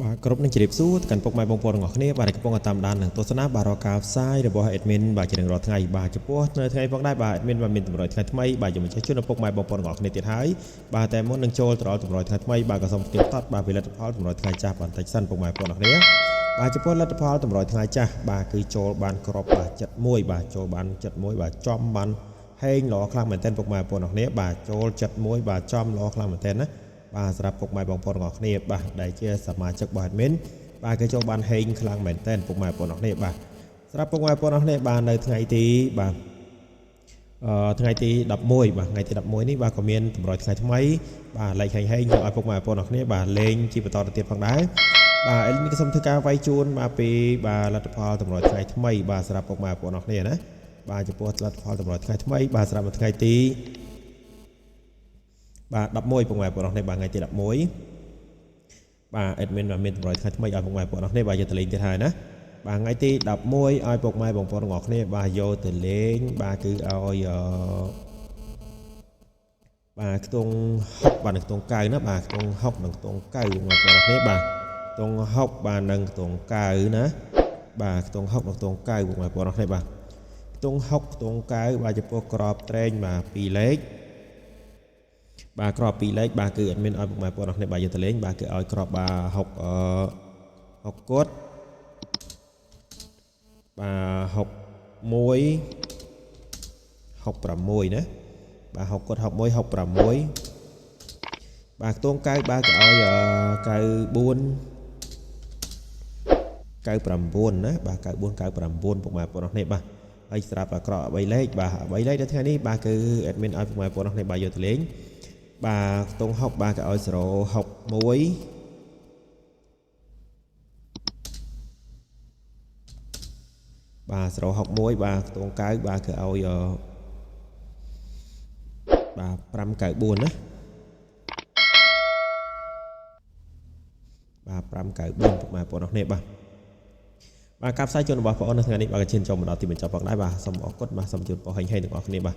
បាទគ្រប់នឹងជ្រាបសួរទៅកាន់ពុកម៉ែបងប្អូនទាំងអស់គ្នាបាទកំពុងតាមដាននឹងទស្សនាបាទរកការផ្សាយរបស់ admin បាទជារៀងរាល់ថ្ងៃបាទចំពោះនៅថ្ងៃផងដែរបាទ admin បាទមានតម្រុយថ្ងៃថ្មីបាទយើងមកជួបនៅពុកម៉ែបងប្អូនទាំងអស់គ្នាទៀតហើយបាទតែមុននឹងចូលទៅដល់តម្រុយថ្ងៃថ្មីបាទក៏សូមផ្ទៀងផ្ទាត់បាទផលិតផលតម្រុយថ្ងៃចាស់បន្តិចសិនពុកម៉ែបងប្អូនទាំងអស់គ្នាបាទចំពោះផលិតផលតម្រុយថ្ងៃចាស់បាទគឺចូលបានក្របបាទ71បាទចូលបាន71បាទចំបានហេងល្អខ្លាំងមែនទែនពុកម៉ែបងប្អូនទាំងអស់គ្នាបាទចូល71បាទចំល្អខ្លាំងមែនទែនណាបាទសម្រាប់ពុកម៉ែបងប្អូនទាំងអស់គ្នាបាទដែលជាសមាជិករបស់ admin បាទគេចូលបានហេងខ្លាំងមែនតើពុកម៉ែបងប្អូនអរគ្នាបាទសម្រាប់ពុកម៉ែបងប្អូនអរគ្នាបាទនៅថ្ងៃទីបាទថ្ងៃទី11បាទថ្ងៃទី11នេះបាទក៏មានតម្រុយថ្ងៃថ្មីបាទលេខហេងយកឲ្យពុកម៉ែបងប្អូនអរគ្នាបាទលេងជាបន្តទៅទៀតផងដែរបាទអេលនេះក៏សូមធ្វើការវាយជូនបាទពីបាទលទ្ធផលតម្រុយថ្ងៃថ្មីបាទសម្រាប់ពុកម៉ែបងប្អូនអរគ្នាណាបាទចំពោះលទ្ធផលតម្រុយថ្ងៃថ្មីបាទសម្រាប់ថ្ងៃទីបាទ11ពុកម៉ែបងប្អូនអរគ្នាបាទថ្ងៃទី11បាទ admin មានតម្រុយថ្ងៃថ្មីឲ្យពុកម៉ែបងប្អូនអរគ្នាបាទយកទៅលេងទៀតហើយណាបាទថ្ងៃទី11ឲ្យពុកម៉ែបងប្អូនទាំងអស់គ្នាបាទយកទៅលេងបាទគឺឲ្យបាទខ្ទង់60បាទនឹងខ្ទង់90ណាបាទខ្ទង់60និងខ្ទង់90ពុកម៉ែបងប្អូនអរគ្នាបាទខ្ទង់60បាទនឹងខ្ទង់90ណាបាទខ្ទង់60និងខ្ទង់90ពុកម៉ែបងប្អូនអរគ្នាបាទខ្ទង់60ខ្ទង់90បាទចំពោះក្របត្រែងបាទ2លេខបាទក្រប2លេខបាទគឺ admin ឲ្យពុកម៉ែបងប្អូនអរគ្នាបាទយកទៅលេងបាទគឺឲ្យក្របបាទ60គត់បាទ61 66ណាបាទ60គត់61 66បាទខ្ទង់90បាទក៏ឲ្យ94 99ណាបាទ94 99ពុកម៉ែបងប្អូនអរគ្នាបាទហើយស្រាប់អាក្រក់3លេខបាទ3លេខនៅថ្ងៃនេះបាទគឺ admin ឲ្យពុកម៉ែបងប្អូនអរគ្នាបាទយកទៅលេងបាទខ្ទង់60បាទក៏ឲ្យ061បាទ061បាទខ្ទង់90បាទគឺឲ្យបាទ594ណាបាទ594ពុកម៉ែបងប្អូនអរគ្នាបាទការផ្សាយជូនរបស់បងប្អូននៅថ្ងៃនេះបាទក៏ឈានចូលមកដល់ទីបញ្ចប់ផងដែរបាទសូមអរគុណបាទសូមជូនពរហេងហេងទាំងអស់គ្នាបាទ